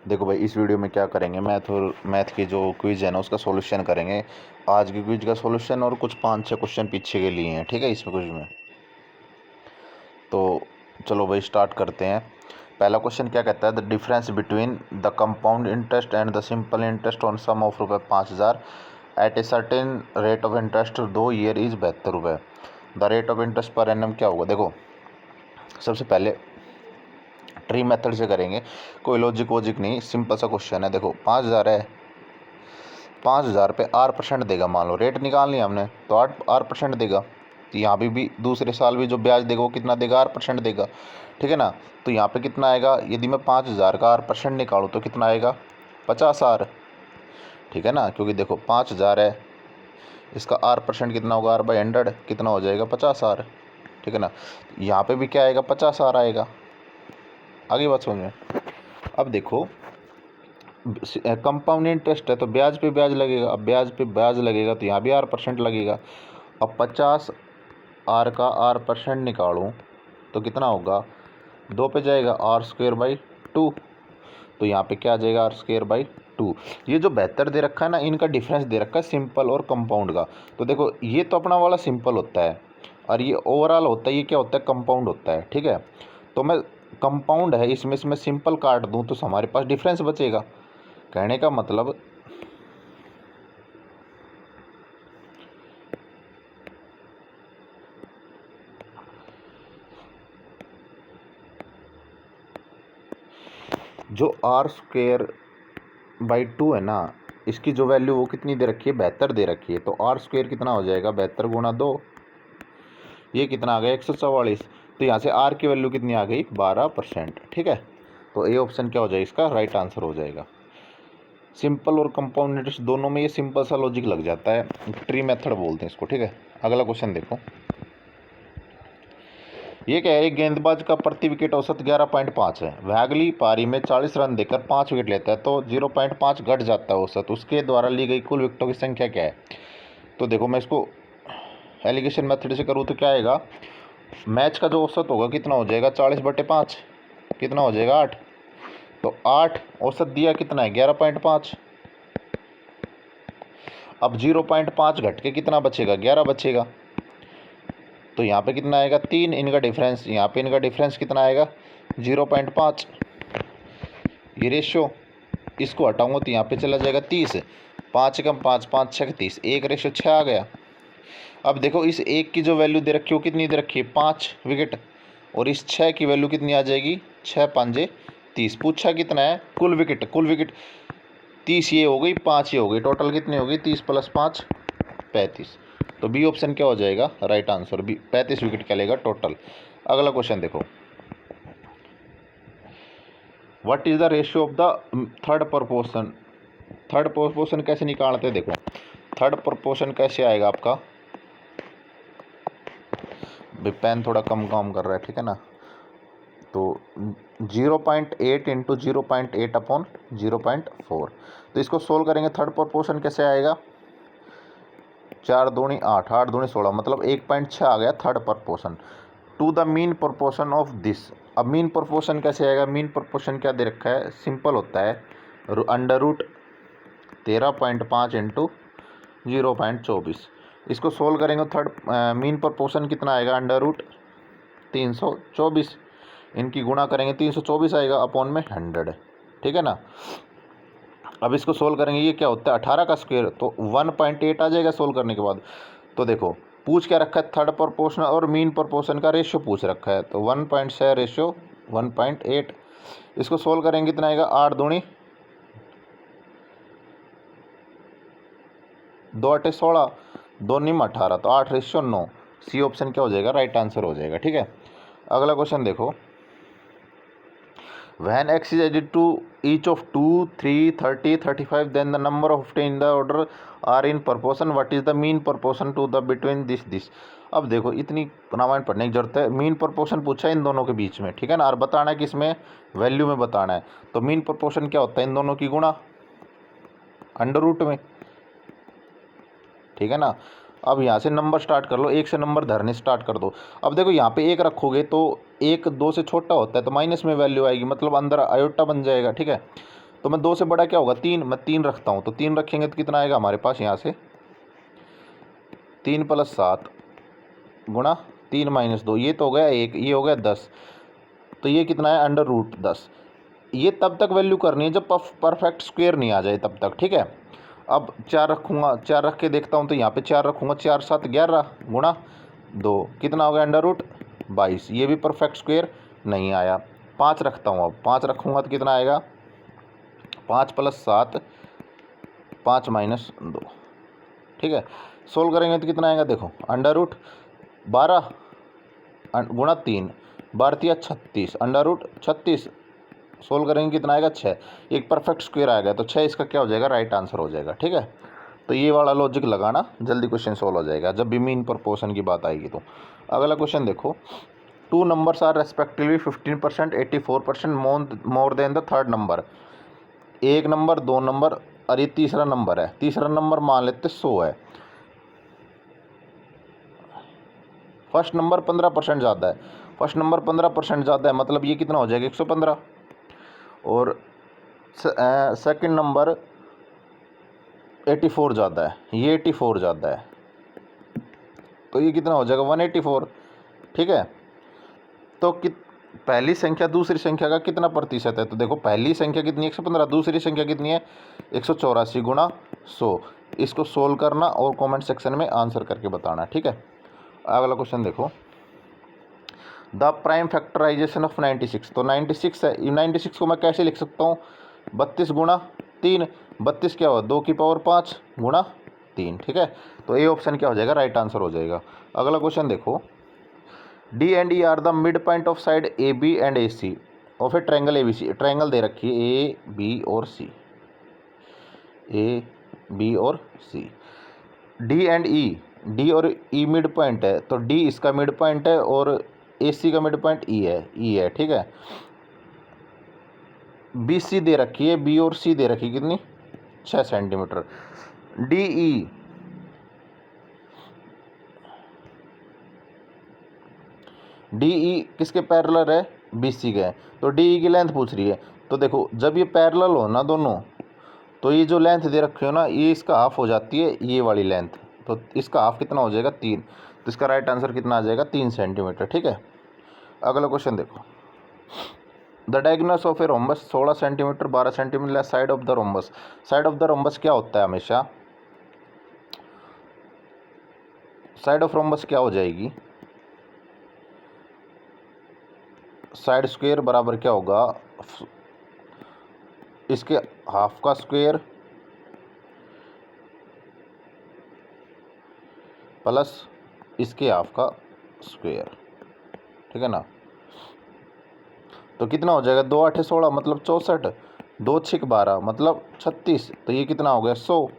देखो भाई, इस वीडियो में क्या करेंगे, मैथ की जो क्विज है ना उसका सॉल्यूशन करेंगे। आज की क्विज का सॉल्यूशन और कुछ 5-6 क्वेश्चन पीछे के लिए हैं, ठीक है, इसमें क्विज में। तो चलो भाई स्टार्ट करते हैं। पहला क्वेश्चन क्या कहता है, the difference between the compound interest and the simple interest on sum of ₹5,000 at a certain rate of interest 2 year is ₹72। The rate of interest per annum क्या होगा। देखो, सबसे पहले ट्री मेथड से करेंगे, कोई लॉजिक वॉजिक नहीं, सिंपल सा क्वेश्चन है। देखो 5,000 है, 5,000 पे R% देगा, मान लो रेट निकाल लिया हमने तो R% देगा। तो यहाँ भी दूसरे साल भी जो ब्याज देगा वो कितना देगा, R% देगा, ठीक है ना। तो यहाँ पे कितना आएगा, यदि मैं 5,000 का R% निकालूँ तो कितना आएगा, 50R, ठीक है ना। क्योंकि देखो 5,000 है, इसका R% कितना होगा, R/100 कितना हो जाएगा, 50R, ठीक है ना। यहाँ पे भी क्या आएगा, 50R आएगा। आगे बात समझ में। अब देखो कंपाउंड इंटरेस्ट है तो ब्याज पे ब्याज लगेगा। अब ब्याज पे ब्याज लगेगा तो यहाँ भी R% लगेगा। अब 50R का R% निकालूँ तो कितना होगा, 2 पे जाएगा, R²/2। तो यहाँ पे क्या आ जाएगा, R²/2। ये जो 72 दे रखा है ना, इनका डिफरेंस दे रखा है सिंपल और कंपाउंड का। तो देखो ये तो अपना वाला सिंपल होता है और ये ओवरऑल होता है, ये क्या होता है, कंपाउंड होता है, ठीक है। तो मैं कंपाउंड है इसमें से मैं सिंपल काट दूँ तो हमारे पास डिफरेंस बचेगा। कहने का मतलब जो R²/2 है ना, इसकी जो वैल्यू वो कितनी दे रखी है, 72 दे रखी है। तो R² कितना हो जाएगा, 72 गुणा 2, ये कितना आ गया, 144। तो यहाँ से R की वैल्यू कितनी आ गई, 12%, ठीक है। तो ए ऑप्शन क्या हो जाएगा, इसका राइट आंसर हो जाएगा। सिंपल और कंपाउंड इंटरेस्ट दोनों में ये सिंपल सा लॉजिक लग जाता है, ट्री मेथड बोलते हैं इसको, ठीक है। अगला क्वेश्चन देखो, ये क्या है, एक गेंदबाज का प्रति विकेट औसत 11.5 है। वह अगली पारी में 40 रन देकर 5 विकेट लेता है तो 0.5 घट जाता है औसत। उसके द्वारा ली गई कुल विकेटों की संख्या क्या है। तो देखो मैं इसको एलिगेशन मेथड से करूँ तो क्या आएगा, मैच का जो औसत होगा कितना हो जाएगा, 40/5, कितना हो जाएगा, 8। तो 8 औसत दिया कितना है, 11.5। अब 0.5 घट के कितना बचेगा, 11 बचेगा। तो यहाँ पे कितना आएगा, 3, इनका डिफरेंस, यहाँ पे इनका डिफरेंस कितना आएगा, 0.5। ये रेशो इसको हटाऊंगा तो यहाँ पे चला जाएगा 30, 5 कम 5, 5 6 30, 1:6 आ गया। अब देखो इस एक की जो वैल्यू दे रखी है वो कितनी दे रखी है, 5 विकेट, और इस 6 की वैल्यू कितनी आ जाएगी, 6×5 30। पूछा कितना है, कुल विकेट, कुल विकेट 30 ये हो गई, 5 ये हो गई, टोटल कितनी होगी, 30 + 5 35। तो बी ऑप्शन क्या हो जाएगा, राइट आंसर बी, 35 विकेट क्या लेगा टोटल। अगला क्वेश्चन देखो, what is the ratio of the third proportion. Third proportion कैसे निकालते हैं, देखो थर्ड प्रोपोर्शन कैसे आएगा आपका, पेन थोड़ा कम काम कर रहा है, ठीक है ना। तो 0.8 × 0.8/0.4। तो इसको सोल्व करेंगे, थर्ड प्रोपोर्शन कैसे आएगा, 4 दूनी 8, 8 दूनी 16, मतलब 1.6 आ गया third proportion. To the mean proportion of this. अब मीन प्रोपोर्शन कैसे आएगा, मीन प्रोपोर्शन क्या दे रखा है, सिंपल होता है, √13.5 × 0.24। इसको सोल्व करेंगे, थर्ड मीन प्रोपोर्शन कितना आएगा, √324। इनकी गुणा करेंगे, 324 आएगा अपॉन में 100, ठीक है ना। अब इसको सोल्व करेंगे, ये क्या होता है, 18 का स्क्वायर, तो 1.8 आ जाएगा सोल्व करने के बाद। तो देखो पूछ क्या रखा है, थर्ड प्रोपोर्शन और मीन प्रोपोर्शन का रेशियो पूछ रखा है, तो 1.6 रेशियो 1.8। इसको सोल्व करेंगे कितना आएगा, 8 दूनी 2 8 16, 2 निम 18, तो 8:9। सी ऑप्शन क्या हो जाएगा, राइट आंसर हो जाएगा, ठीक है। अगला क्वेश्चन देखो, when x is added to each of 2 3 30 35 then the number of in the order are in proportion, what is the mean proportion to the between this। अब देखो इतनी रामायण पढ़ने की जरूरत है, मीन प्रोपोर्शन पूछा है इन दोनों के बीच में, ठीक है ना, और बताना है कि इसमें वैल्यू में बताना है। तो मीन प्रोपोर्शन क्या होता है, इन दोनों की गुणा अंडर रूट में, ठीक है ना। अब यहाँ से नंबर स्टार्ट कर लो, 1 से नंबर धरने स्टार्ट कर दो। अब देखो यहाँ पे 1 रखोगे तो 1 2 से छोटा होता है तो माइनस में वैल्यू आएगी, मतलब अंदर आयोटा बन जाएगा, ठीक है। तो मैं 2 से बड़ा क्या होगा 3, मैं 3 रखता हूँ, तो 3 रखेंगे तो कितना आएगा हमारे पास यहाँ से 3 + 7 गुणा 3 - 2, ये तो हो गया 1, ये हो गया 10, तो ये कितना है √10। ये तब तक वैल्यू करनी है जब परफेक्ट स्क्वायर नहीं आ जाए तब तक, ठीक है। अब 4 रखूँगा, 4 रख के देखता हूँ, तो यहाँ पे 4 रखूँगा, 4 × 7 = 11 गुणा 2 कितना हो गया √22, ये भी परफेक्ट स्क्वायर नहीं आया। 5 रखता हूँ, अब 5 रखूँगा तो कितना आएगा 5 + 7 5 - 2, ठीक है। सोल्व करेंगे तो कितना आएगा देखो √12 गुणा 3 12 × 36 √36, सोल्व करेंगे कितना आएगा 6, एक परफेक्ट स्क्वायर आएगा, तो 6 इसका क्या हो जाएगा राइट आंसर हो जाएगा, ठीक है। तो ये वाला लॉजिक लगाना, जल्दी क्वेश्चन सोल्व हो जाएगा जब भी मीन प्रपोर्शन की बात आएगी। तो अगला क्वेश्चन देखो, 2 numbers are respectively 15%, 84% more than the third number. एक नंबर, 2 नंबर और ये तीसरा नंबर है। तीसरा नंबर मान लेते 100 है, फर्स्ट नंबर 15% ज़्यादा है, फर्स्ट नंबर 15% ज़्यादा है, मतलब ये कितना हो जाएगा 115, और सेकंड नंबर 84 ज़्यादा है, ये 84 ज़्यादा है, तो ये कितना हो जाएगा 184, ठीक है। तो पहली संख्या दूसरी संख्या का कितना प्रतिशत है, तो देखो पहली संख्या कितनी है 115, दूसरी संख्या कितनी है 184 गुणा 100। इसको सोल्व करना और कमेंट सेक्शन में आंसर करके बताना, ठीक है। अगला क्वेश्चन देखो, द प्राइम फैक्टराइजेशन ऑफ 96, तो 96 है, 96 को मैं कैसे लिख सकता हूँ 32 गुणा 3, 32 क्या हो 2 की पावर 5 गुणा 3, ठीक है। तो ए ऑप्शन क्या हो जाएगा राइट आंसर हो जाएगा। अगला क्वेश्चन देखो, D and E are the mid point of side A B and A C of a triangle A B C, triangle दे रखी है ए बी और सी, ए बी और C. D and E, D और E mid point है, तो D इसका mid point है और ए सी का मिड पॉइंट ई है, ठीक है। बी सी दे रखी है, बी और सी दे रखी है कितनी 6 centimetre. D E, D E किसके पैरेलल है बी सी के, तो डी ई की लेंथ पूछ रही है। तो देखो जब ये पैरेलल हो ना दोनों, तो ये जो लेंथ दे रखी हो ना ये इसका हाफ हो जाती है ये वाली लेंथ, तो इसका हाफ कितना हो जाएगा 3, तो इसका राइट आंसर कितना आ जाएगा 3 सेंटीमीटर, ठीक है। अगला क्वेश्चन देखो, the diagonals of a rhombus 16 centimetre 12 centimetre side of the rhombus. Side of the rhombus क्या होता है हमेशा, साइड ऑफ रोम्बस क्या हो जाएगी, साइड स्क्वायर बराबर क्या होगा इसके हाफ का स्क्वायर प्लस इसके हाफ का स्क्वायर, ठीक है ना। तो कितना हो जाएगा 2 × 8 = 16 मतलब 64, 2 × 6 = 12 मतलब 36, तो ये कितना हो गया 100।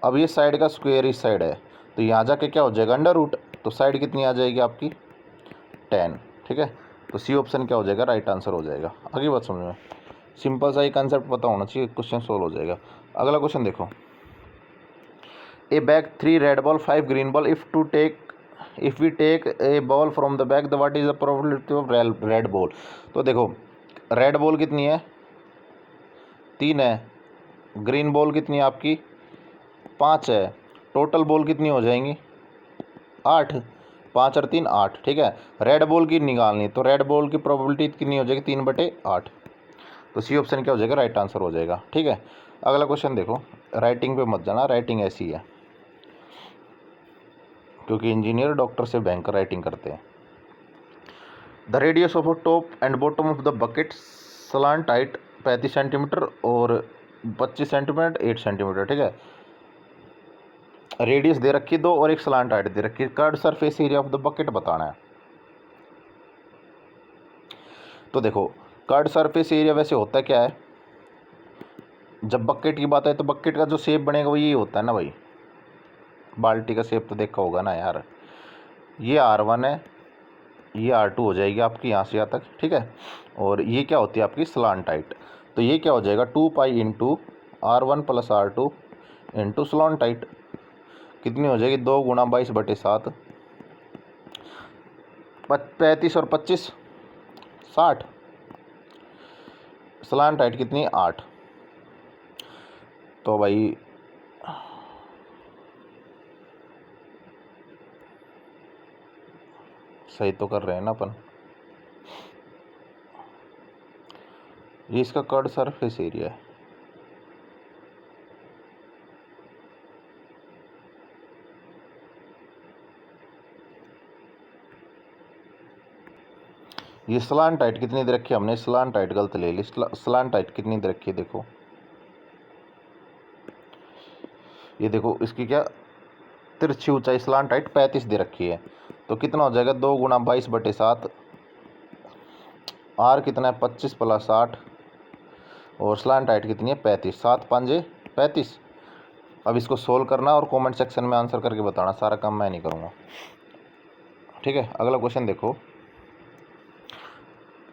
अब ये साइड का स्क्वायर इस साइड है, तो यहाँ जाके क्या हो जाएगा √, तो साइड कितनी आ जाएगी आपकी 10, ठीक है। तो सी ऑप्शन क्या हो जाएगा राइट आंसर हो जाएगा। आगे बात समझ में, सिंपल सा ही कंसेप्ट पता होना चाहिए, क्वेश्चन सोल्व हो जाएगा। अगला क्वेश्चन देखो, a bag 3 red ball 5 green ball, if we take a ball from the bag the what is the probability of red ball. तो देखो रेड बॉल कितनी है 3 है, ग्रीन बॉल कितनी है आपकी 5 है, टोटल बॉल कितनी हो जाएंगी 8, 5 और 3 8, ठीक है। रेड बॉल की निकालनी, तो रेड बॉल की प्रोबेबिलिटी कितनी हो जाएगी 3/8, तो सी ऑप्शन क्या हो जाएगा राइट आंसर हो जाएगा, ठीक है। अगला क्वेश्चन देखो, राइटिंग पे मत जाना, राइटिंग ऐसी है क्योंकि इंजीनियर डॉक्टर से भयंकर राइटिंग करते हैं। The radius of top and bottom of the bucket slant height 35 centimetre और 25 सेंटीमीटर 8 सेंटीमीटर, ठीक है। रेडियस दे रखी 2 और एक स्लांट हाइट दे रखी है, curved surface area of the bucket बताना है। तो देखो कर्व्ड सरफेस एरिया वैसे होता क्या है, जब बकेट की बात है तो बकेट का जो शेप बनेगा वो यही होता है ना भाई, बाल्टी का शेप तो देखा होगा ना यार, ये R1 है, ये R2 हो जाएगी आपकी यहाँ से यहाँ तक, ठीक है। और ये क्या होती है आपकी स्लांट हाइट, तो ये क्या हो जाएगा 2 पाई × R1 + R2 × स्लांट हाइट, कितनी हो जाएगी 2 × 22/7, 35 और 25 60, स्लांट हाइट कितनी है 8। तो भाई सही तो कर रहे हैं ना अपन। ये इसका कर्ड सरफेस एरिया है। ये स्लांट हाइट कितनी दे रखी है हमने, स्लांट हाइट गलत ले ली। स्लांट हाइट कितनी दे रखी है देखो, ये देखो इसकी क्या तिरछी ऊंचाई स्लांट हाइट 35 दे रखी है। तो कितना हो जाएगा 2 गुना 22/7। आर कितना है 25 + 8 और स्लांट हाइट कितनी है 35। 7 5 35। अब इसको सोल्व करना और कमेंट सेक्शन में आंसर करके बताना, सारा काम मैं नहीं करूँगा। ठीक है, अगला क्वेश्चन देखो,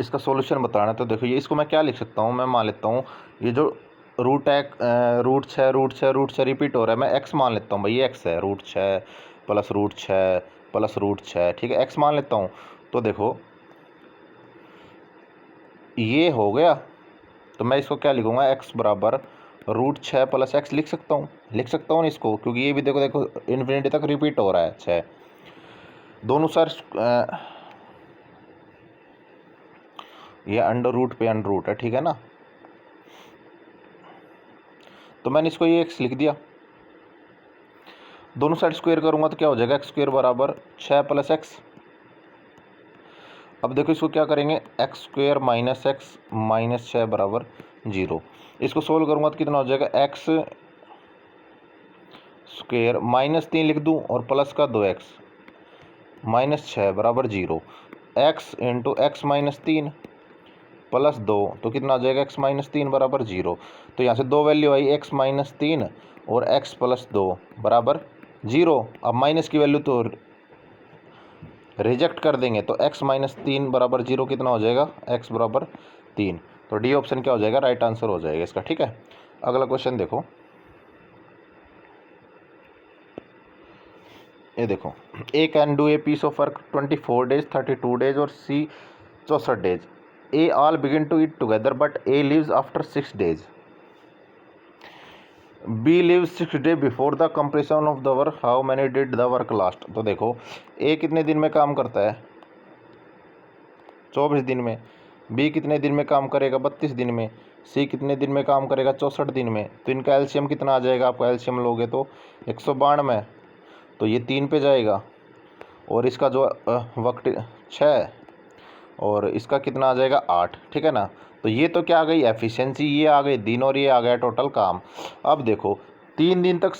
इसका सॉल्यूशन बताना है। तो देखो ये इसको मैं क्या लिख सकता हूँ, मैं मान लेता हूँ ये जो रूट छः रिपीट हो रहा है, मैं x मान लेता हूँ भाई, ये x है, √6 + √6 + √6, ठीक है, x मान लेता हूँ। तो देखो ये हो गया, तो मैं इसको क्या लिखूँगा, x बराबर √6 + x लिख सकता हूँ ना इसको, क्योंकि ये भी देखो इन्फिनिटी तक रिपीट हो रहा है 6 दोनों सर। ये √√ पे √√ है, ठीक है ना। तो मैंने इसको ये x लिख दिया, दोनों साइड स्क्वायर करूंगा तो क्या हो जाएगा, x² बराबर 6 + x। अब देखो इसको क्या करेंगे, x² - x - 6 बराबर 0। इसको सोल्व करूंगा तो कितना हो जाएगा, x² -3 लिख दूं और प्लस का 2x -6 बराबर 0। x × x - 3 + 2 तो कितना आ जाएगा, x - 3 बराबर 0। तो यहाँ से 2 वैल्यू आई, x - 3 और x + 2 बराबर 0। अब माइनस की वैल्यू तो रिजेक्ट कर देंगे, तो x - 3 बराबर 0 कितना हो जाएगा, x बराबर 3। तो डी ऑप्शन क्या हो जाएगा, राइट आंसर हो जाएगा इसका। ठीक है, अगला क्वेश्चन देखो, ये देखो, A can do a piece of work 24 days, 32 days और C 64 days। A all begin to eat together but A leaves after 6 days। B leaves 6 days before the completion of the work, how many did the work last. तो देखो ए कितने दिन में काम करता है, 24 दिन में। बी कितने दिन में काम करेगा, 32 दिन में। सी कितने दिन में काम करेगा, 64 दिन में। तो इनका एलसीएम कितना आ जाएगा, आपका एलसीएम लोगे तो 192, तो ये 3 पे जाएगा। और इसका जो वक्त 6 और इसका कितना आ जाएगा 8, ठीक है ना। तो ये तो क्या आ गई एफिशिएंसी, ये आ गई दिन और ये आ गया टोटल काम। अब देखो 3 दिन तक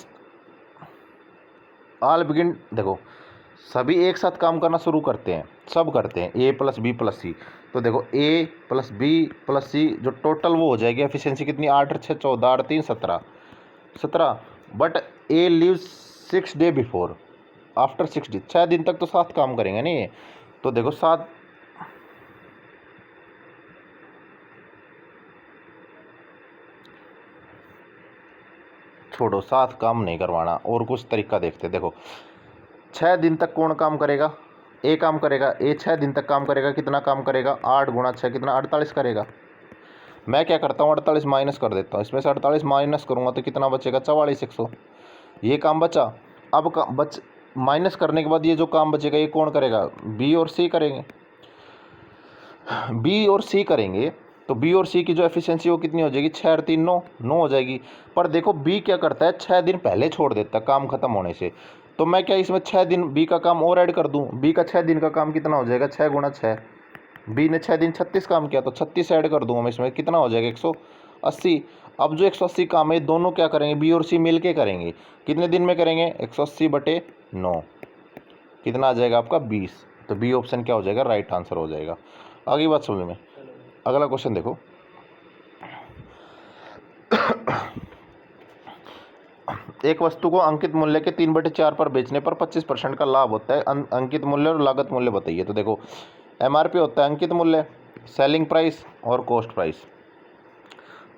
ऑल बिगिन, देखो सभी एक साथ काम करना शुरू करते हैं, सब करते हैं, ए + बी + सी। तो देखो ए + बी + सी जो टोटल वो हो जाएगी एफिशिएंसी कितनी, 8 और 6 14, 8 3 17। But A lives 6 days before after 6 days, 6 दिन तक तो साथ काम करेंगे नहीं। तो देखो 7, छोड़ो, साथ काम नहीं करवाना, और कुछ तरीका देखते। देखो 6 दिन तक कौन काम करेगा, ए काम करेगा। ए 6 दिन तक काम करेगा, कितना काम करेगा, 8 × 6 कितना 48 करेगा। मैं क्या करता हूँ 48 माइनस कर देता हूँ, इसमें से 48 माइनस करूँगा तो कितना बचेगा, 44 100। ये काम बचा। अब माइनस करने के बाद ये जो काम बचेगा ये कौन करेगा, बी और सी करेंगे। बी और सी करेंगे तो बी और सी की जो एफिशिएंसी वो कितनी हो जाएगी, 6 और 3 9 हो जाएगी। पर देखो बी क्या करता है, 6 दिन पहले छोड़ देता है काम खत्म होने से। तो मैं क्या इसमें 6 दिन बी का काम और ऐड कर दूं, बी का 6 दिन का काम कितना हो जाएगा, 6 × 6। बी ने 6 दिन 36 काम किया, तो 36 ऐड कर दूंगा मैं इसमें, कितना हो जाएगा 180। अब जो 180 काम है दोनों क्या करेंगे, बी और सी मिल के करेंगे। कितने दिन में करेंगे, 180/9 कितना आ जाएगा आपका 20। तो बी ऑप्शन क्या हो जाएगा, राइट आंसर हो जाएगा। आगे बात समझ में। अगला क्वेश्चन देखो, एक वस्तु को अंकित मूल्य के 3/4 पर बेचने पर 25% का लाभ होता है, अंकित मूल्य और लागत मूल्य बताइए। तो देखो एमआरपी होता है अंकित मूल्य, सेलिंग प्राइस और कॉस्ट प्राइस।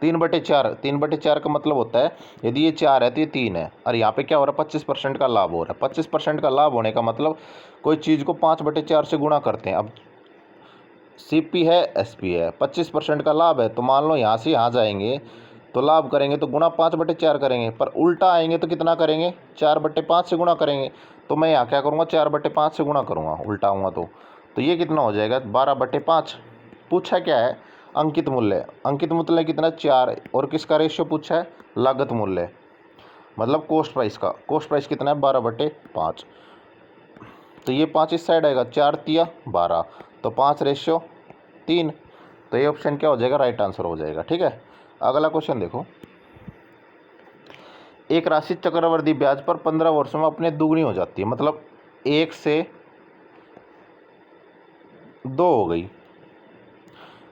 3/4, 3/4 का मतलब होता है यदि ये 4 है तो ये 3 है, और यहाँ पे क्या हो रहा है 25% का लाभ हो रहा है। 25% का लाभ होने का मतलब कोई चीज़ को 5/4 से गुणा करते हैं। अब CP है, SP है, 25% का लाभ है। तो मान लो यहाँ से यहाँ जाएंगे तो लाभ करेंगे तो गुणा 5/4 करेंगे, पर उल्टा आएंगे तो कितना करेंगे, 4/5 से गुणा करेंगे। तो मैं यहाँ क्या करूँगा, 4/5 से गुणा करूँगा, उल्टा आऊँगा तो ये कितना हो जाएगा, 12/5। पूछा क्या है, अंकित मूल्य। अंकित मूल्य कितना, 4। और किसका रेशियो पूछा है, लागत मूल्य, मतलब कॉस्ट प्राइस का। कॉस्ट प्राइस कितना है, 12/5। तो ये 5 इस साइड आएगा, 4 तिया 12, तो 5/3। तो ये ऑप्शन क्या हो जाएगा, राइट आंसर हो जाएगा। ठीक है, अगला क्वेश्चन देखो। एक राशि चक्रवृद्धि ब्याज पर 15 वर्षों में अपने दुगनी हो जाती है, मतलब 1 से 2 हो गई।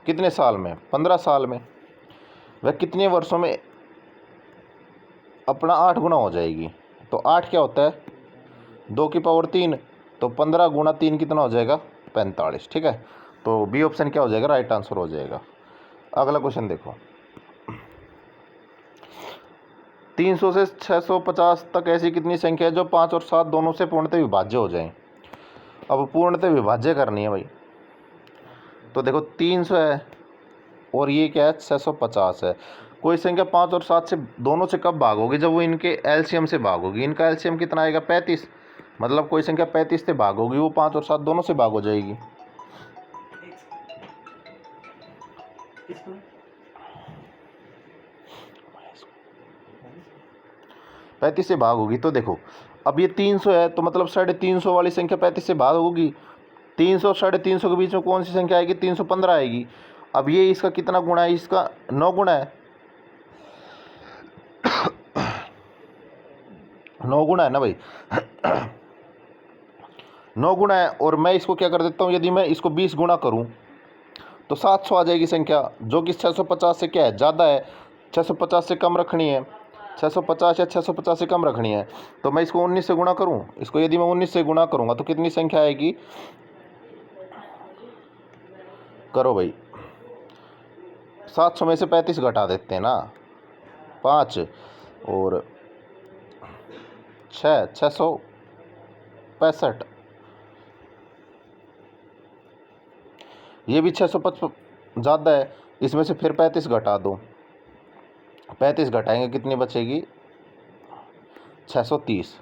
कितने साल में, 15 साल में। वह कितने वर्षों में अपना 8 गुना हो जाएगी। तो 8 क्या होता है, 2⁻3। तो 15 गुणा 3 कितना हो जाएगा, 45। ठीक है, तो बी ऑप्शन क्या हो जाएगा, राइट आंसर हो जाएगा। अगला क्वेश्चन देखो। 300 से 650 तक ऐसी कितनी संख्या है जो 5 और 7 दोनों से पूर्णतः विभाज्य हो जाएं। अब पूर्णतः विभाज्य करनी है भाई। तो देखो 300 है और ये क्या है, 650 है। कोई संख्या 5 और 7 से दोनों से कब भाग होगी, जब वो इनके एलसीएम से भाग होगी। इनका एलसीएम कितना आएगा, 35। मतलब कोई संख्या 35 से भाग होगी, वो 5 और 7 दोनों से भाग हो जाएगी। 35 से भाग होगी। तो देखो अब ये 300 है, तो मतलब 350 वाली संख्या 35 से भाग होगी। 300 और 350 के बीच में कौन सी संख्या आएगी, 315 आएगी। अब ये इसका कितना गुणा है, इसका 9 गुणा है। 9 गुणा है ना भाई। 9 गुणा है। और मैं इसको क्या कर देता हूँ, यदि मैं इसको 20 गुणा करूँ तो 700 आ जाएगी संख्या, जो कि 650 से क्या है, ज़्यादा है। 650 से कम रखनी है, 650 या 650 से कम रखनी है। तो मैं इसको 19 से गुणा करूँ, इसको यदि मैं 19 से गुणा करूँगा तो कितनी संख्या आएगी, करो भाई। 700 में से 35 घटा देते हैं ना, 5 और 6, 665। ये भी 655 ज़्यादा है, इसमें से फिर 35 घटा दो। 35 घटाएंगे कितनी बचेगी, 630।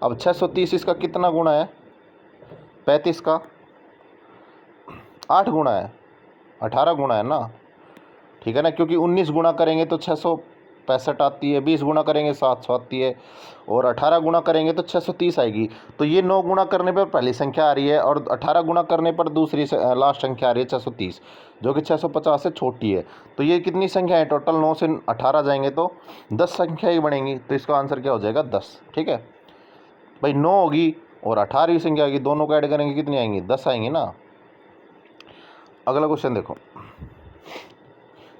अब 630 इसका कितना गुणा है, 35 का 8 गुणा है, 18 गुणा है ना। ठीक है ना, क्योंकि 19 गुणा करेंगे तो 665 आती है, 20 गुणा करेंगे 700 आती है, और 18 गुणा करेंगे तो 630 आएगी। तो ये 9 गुणा करने पर पहली संख्या आ रही है और 18 गुणा करने पर दूसरी लास्ट संख्या आ रही है 630, जो कि 650 से छोटी है। तो ये कितनी संख्या है टोटल, 9 से 18 जाएंगे तो 10 संख्या ही बनेंगी। तो इसका आंसर क्या हो जाएगा, 10। ठीक है भाई, 9 होगी और 18वीं संख्या आएगी, दोनों को ऐड करेंगे कितनी आएंगी, 10 आएंगी ना। अगला क्वेश्चन देखो।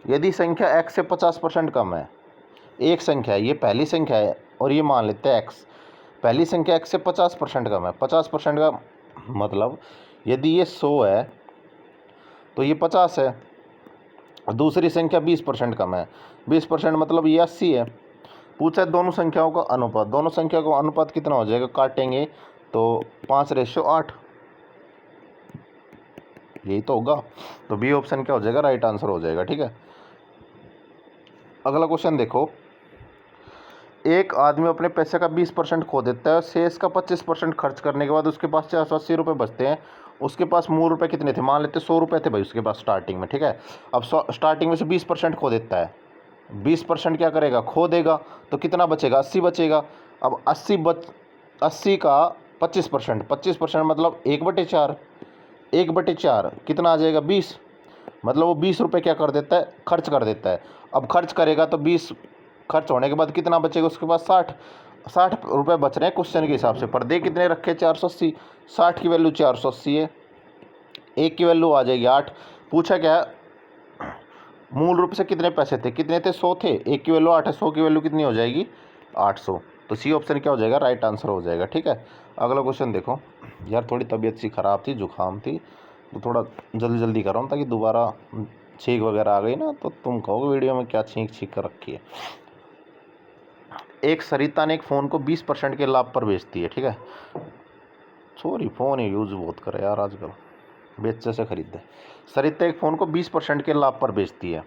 यदि संख्या x से 50% कम है, एक संख्या है, ये पहली संख्या है और ये मान लेते हैं x, पहली संख्या x से 50% कम है। 50% का मतलब यदि ये 100 है तो ये 50 है। दूसरी संख्या 20% कम है, 20% मतलब ये 80 है। पूछा है दोनों संख्याओं का अनुपात। दोनों संख्या का अनुपात कितना हो जाएगा, काटेंगे तो 5:8, यही तो होगा। तो बी ऑप्शन क्या हो जाएगा, राइट आंसर हो जाएगा। ठीक है, अगला क्वेश्चन देखो। एक आदमी अपने पैसे का 20% खो देता है, शेष का 25% खर्च करने के बाद उसके पास 480 रुपये बचते हैं। उसके पास मूल रुपये कितने थे, मान लेते 100 रुपये थे भाई उसके पास स्टार्टिंग में। ठीक है, अब स्टार्टिंग में से 20% खो देता है, 20% क्या करेगा, खो देगा। तो कितना बचेगा, 80 बचेगा। अब 80 का 25%, 25% मतलब 1/4, 1/4 कितना आ जाएगा, 20। मतलब वो 20 रुपये क्या कर देता है, खर्च कर देता है। अब खर्च करेगा तो 20 खर्च होने के बाद कितना बचेगा उसके पास, 60 रुपये बच रहे हैं क्वेश्चन के हिसाब से। पर दे कितने रखे, 480। 60 की वैल्यू 480 है, एक की वैल्यू आ जाएगी 8। पूछा क्या है, मूल रूप से कितने पैसे थे, कितने थे, 100 थे, एक की वैल्यू 8 है, 100 की वैल्यू कितनी हो जाएगी, 800। तो सी ऑप्शन क्या हो जाएगा, राइट आंसर हो जाएगा। ठीक है, अगला क्वेश्चन देखो। यार थोड़ी तबीयत सी ख़राब थी, जुकाम थी, तो थोड़ा जल्दी जल्दी कर रहा हूँ ताकि दोबारा छींक वगैरह आ गई ना तो तुम कहोगे वीडियो में क्या छींक छींक कर रखी है। एक सरिता ने एक फ़ोन को 20% के लाभ पर बेचती है। ठीक है, सॉरी फ़ोन ही यूज़ बहुत करे यार आजकल। बेचे से खरीदे। सरिता एक फ़ोन को 20% के लाभ पर बेचती है।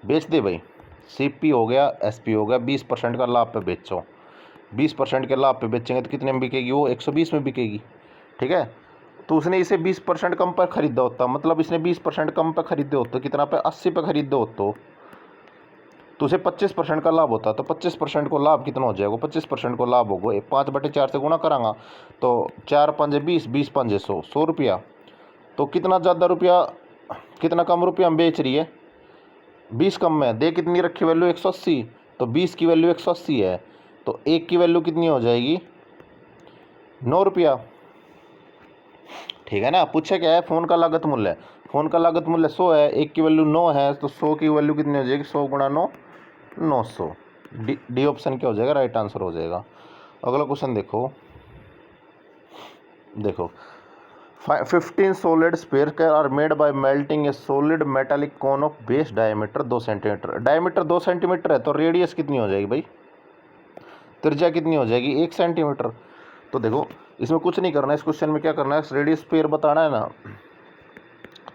बेच दे भाई, सीपी हो गया, एसपी हो गया, 20% का लाभ पे बेचो। 20% के लाभ पे बेचेंगे तो कितने में बिकेगी वो? 120 में बिकेगी। ठीक है, तो उसने इसे 20% कम पर खरीदा होता, मतलब इसने 20% कम पर खरीदे होते, कितना पे? 80 पे खरीदे होते, तो उसे 25% का लाभ होता। तो 25% को लाभ कितना हो जाएगा? 25% को लाभ होगा 5/4 से गुणा करांगा तो 4 पंजे 20, 20 पंजे 100, 100 रुपया। तो कितना ज़्यादा रुपया, कितना कम रुपया हम बेच रही है? 20 कम में। दे कितनी रखी वैल्यू? 180, तो 20 की वैल्यू 180 है, तो एक की वैल्यू कितनी हो जाएगी? 9 रुपया। ठीक है ना। पूछा क्या है? फ़ोन का लागत मूल्य। फ़ोन का लागत मूल्य 100 है, एक की वैल्यू 9 है, तो 100 की वैल्यू कितनी हो जाएगी? 100 गुणा 9, 900। डी ऑप्शन क्या हो जाएगा? राइट आंसर हो जाएगा। अगला क्वेश्चन देखो, 15 solid spheres are made by melting a solid metallic cone of base diameter 2 centimetre. Diameter 2 centimetre है, तो रेडियस कितनी हो जाएगी भाई? त्रिज्या कितनी हो जाएगी? 1 सेंटीमीटर। तो देखो इसमें कुछ नहीं करना है, इस क्वेश्चन में क्या करना है? रेडियस स्फीयर बताना है ना,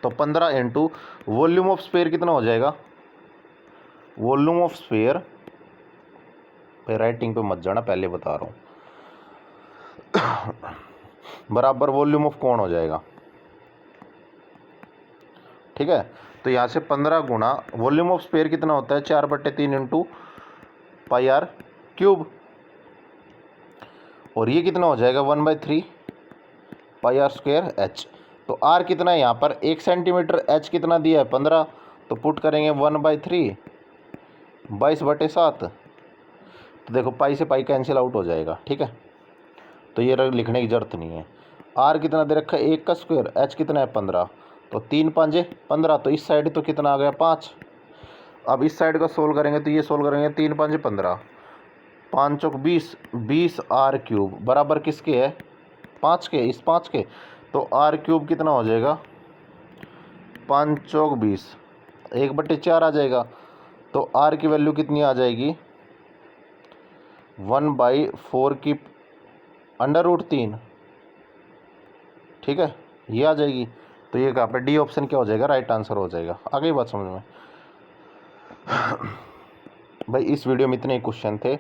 तो 15 इंटू वॉल्यूम ऑफ स्फीयर कितना हो जाएगा? वॉल्यूम ऑफ स्फीयर, राइटिंग पे मत जाना, पहले बता रहा हूँ, बराबर वॉल्यूम ऑफ कोण हो जाएगा। ठीक है, तो यहाँ से 15 गुणा वॉल्यूम ऑफ स्फीयर कितना होता है? 4/3 इंटू पाई आर क्यूब, और ये कितना हो जाएगा? 1/3 पाई आर स्क्वायर एच। तो आर कितना है यहाँ पर? 1 सेंटीमीटर। एच कितना दिया है? 15। तो पुट करेंगे 1/3 22/7। तो देखो पाई से पाई कैंसिल आउट हो जाएगा। ठीक है, तो ये लिखने की जरूरत नहीं है। आर कितना दे रखा है? 1 का स्क्वायर। एच कितना है? 15। तो 3 5 15, तो इस साइड तो कितना आ गया? 5। अब इस साइड का सोल्व करेंगे, तो ये सोल्व करेंगे, 3 5 15, 5 चौक 20, 20 आर क्यूब बराबर किसके है? 5 के, इस 5 के। तो आर क्यूब कितना हो जाएगा? 5 चौक 20, 1/4 आ जाएगा। तो आर की वैल्यू कितनी आ जाएगी? 1/4 की √3। ठीक है, ये आ जाएगी। तो ये कहाँ पे? डी ऑप्शन क्या हो जाएगा? राइट आंसर हो जाएगा। आ गई बात समझ में? भाई इस वीडियो में इतने ही क्वेश्चन थे,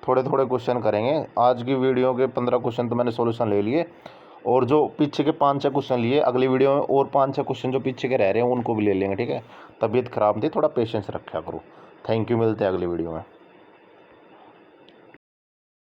थोड़े थोड़े क्वेश्चन करेंगे। आज की वीडियो के 15 क्वेश्चन तो मैंने सॉल्यूशन ले लिए, और जो पीछे के 5-6 क्वेश्चन लिए, अगली वीडियो में और 5-6 क्वेश्चन जो पीछे के रह रहे हैं उनको भी ले लेंगे। ठीक है, तबीयत खराब थी, थोड़ा पेशेंस रखा करो। थैंक यू, मिलते हैं अगली वीडियो में।